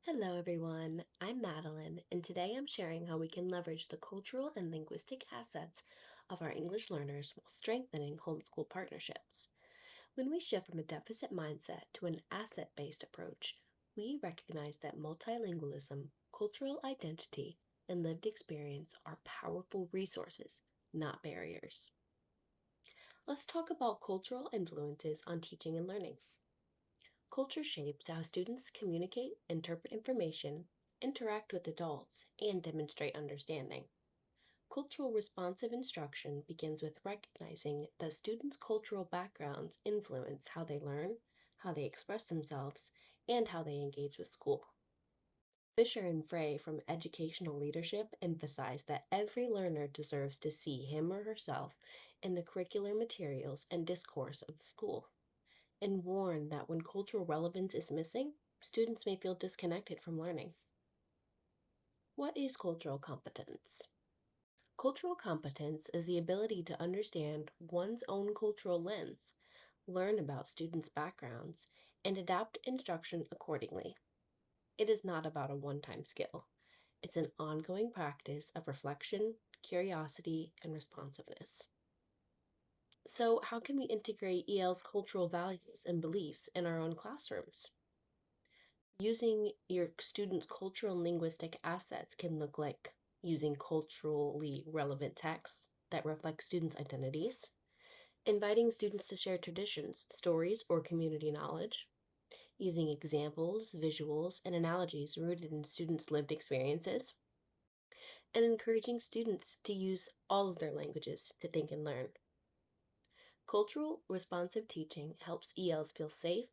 Hello, everyone. I'm Madeline, and today I'm sharing how we can leverage the cultural and linguistic assets of our English learners while strengthening homeschool partnerships. When we shift from a deficit mindset to an asset based approach, we recognize that multilingualism, cultural identity, and lived experience are powerful resources, not barriers. Let's talk about cultural influences on teaching and learning. Culture shapes how students communicate, interpret information, interact with adults, and demonstrate understanding. Cultural responsive instruction begins with recognizing that students' cultural backgrounds influence how they learn, how they express themselves, and how they engage with school. Fisher and Frey from Educational Leadership emphasize that every learner deserves to see him or herself in the curricular materials and discourse of the school, and warn that when cultural relevance is missing, students may feel disconnected from learning. What is cultural competence? Cultural competence is the ability to understand one's own cultural lens, learn about students' backgrounds, and adapt instruction accordingly. It is not about a one time skill, it's an ongoing practice of reflection, curiosity, and responsiveness. So, how can we integrate EL's cultural values and beliefs in our own classrooms? Using your students' cultural and linguistic assets can look like using culturally relevant texts that reflect students' identities, inviting students to share traditions, stories, or community knowledge, using examples, visuals, and analogies rooted in students' lived experiences, and encouraging students to use all of their languages to think and learn. Cultural responsive teaching helps ELs feel safe,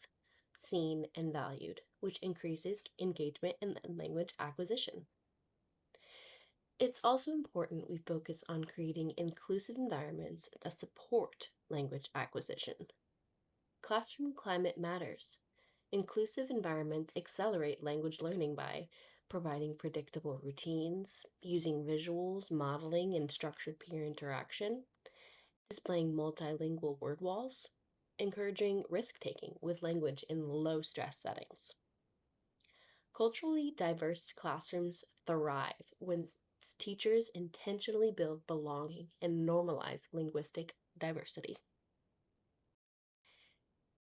seen, and valued, which increases engagement and language acquisition. It's also important we focus on creating inclusive environments that support language acquisition. Classroom climate matters. Inclusive environments accelerate language learning by providing predictable routines, using visuals, modeling, and structured peer interaction, displaying multilingual word walls, encouraging risk taking with language in low stress settings. Culturally diverse classrooms thrive when teachers intentionally build belonging and normalize linguistic diversity.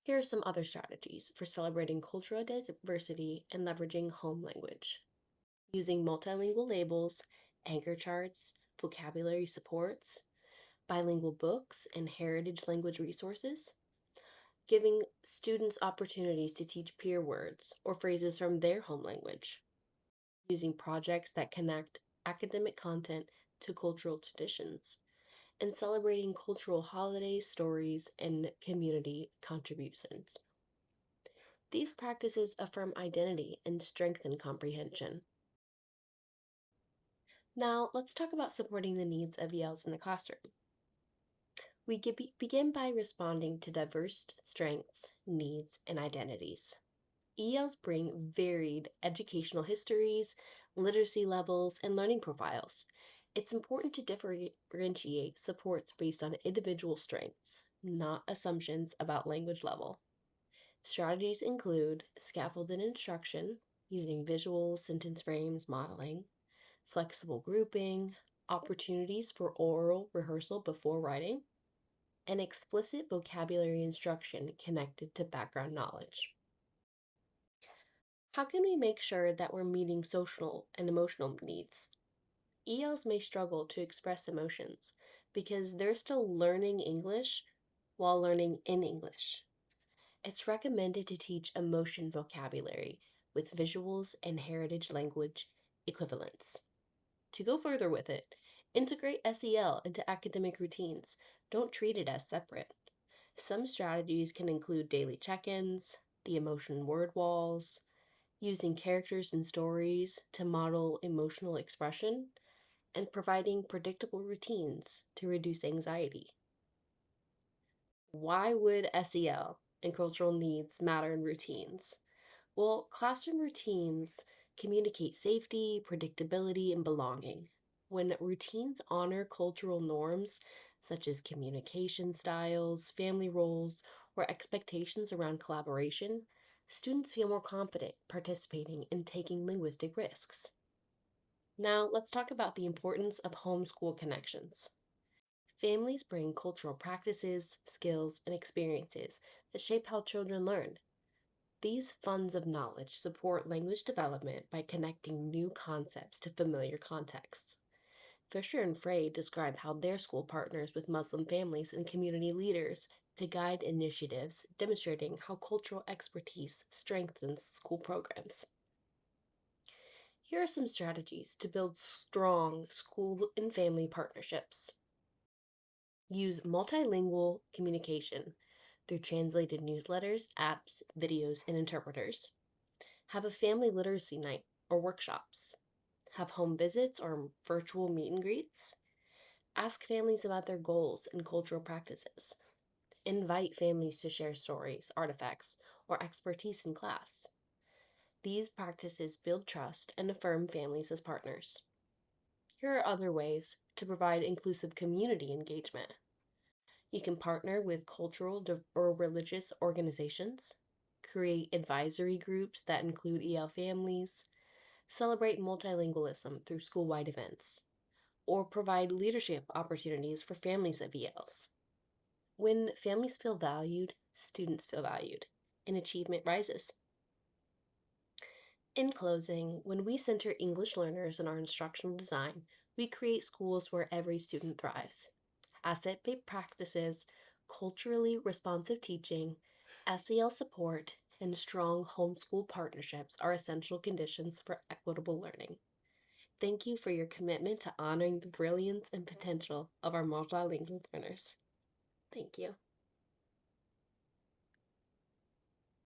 Here are some other strategies for celebrating cultural diversity and leveraging home language. Using multilingual labels, anchor charts, vocabulary supports, bilingual books, and heritage language resources. Giving students opportunities to teach peer words or phrases from their home language. Using projects that connect academic content to cultural traditions, and celebrating cultural holidays, stories, and community contributions. These practices affirm identity and strengthen comprehension. Now, let's talk about supporting the needs of ELs in the classroom. We begin by responding to diverse strengths, needs, and identities. ELs bring varied educational histories, literacy levels, and learning profiles. It's important to differentiate supports based on individual strengths, not assumptions about language level. Strategies include scaffolded instruction, using visuals, sentence frames, modeling, flexible grouping, opportunities for oral rehearsal before writing, and explicit vocabulary instruction connected to background knowledge. How can we make sure that we're meeting social and emotional needs? ELs may struggle to express emotions because they're still learning English while learning in English. It's recommended to teach emotion vocabulary with visuals and heritage language equivalents. To go further with it, integrate SEL into academic routines. Don't treat it as separate. Some strategies can include daily check ins, the emotion word walls, using characters and stories to model emotional expression, and providing predictable routines to reduce anxiety. Why would SEL and cultural needs matter in routines? Well, classroom routines communicate safety, predictability, and belonging. When routines honor cultural norms, such as communication styles, family roles, or expectations around collaboration, Students feel more confident participating and taking linguistic risks. Now, let's talk about the importance of homeschool connections. Families bring cultural practices, skills, and experiences that shape how children learn. These funds of knowledge support language development by connecting new concepts to familiar contexts. Fisher and Frey describe how their school partners with Muslim families and community leaders to guide initiatives, demonstrating how cultural expertise strengthens school programs. Here are some strategies to build strong school and family partnerships. Use multilingual communication through translated newsletters, apps, videos, and interpreters. Have a family literacy night or workshops. Have home visits or virtual meet and greets. Ask families about their goals and cultural practices. Invite families to share stories, artifacts, or expertise in class. These practices build trust and affirm families as partners. Here are other ways to provide inclusive community engagement. You can partner with cultural or religious organizations, create advisory groups that include EL families, celebrate multilingualism through school wide events, or provide leadership opportunities for families of ELs. When families feel valued, students feel valued, and achievement rises. In closing, when we center English learners in our instructional design, we create schools where every student thrives. Asset based practices, culturally responsive teaching, SEL support, and strong homeschool partnerships are essential conditions for equitable learning. Thank you for your commitment to honoring the brilliance and potential of our multilingual learners. Thank you.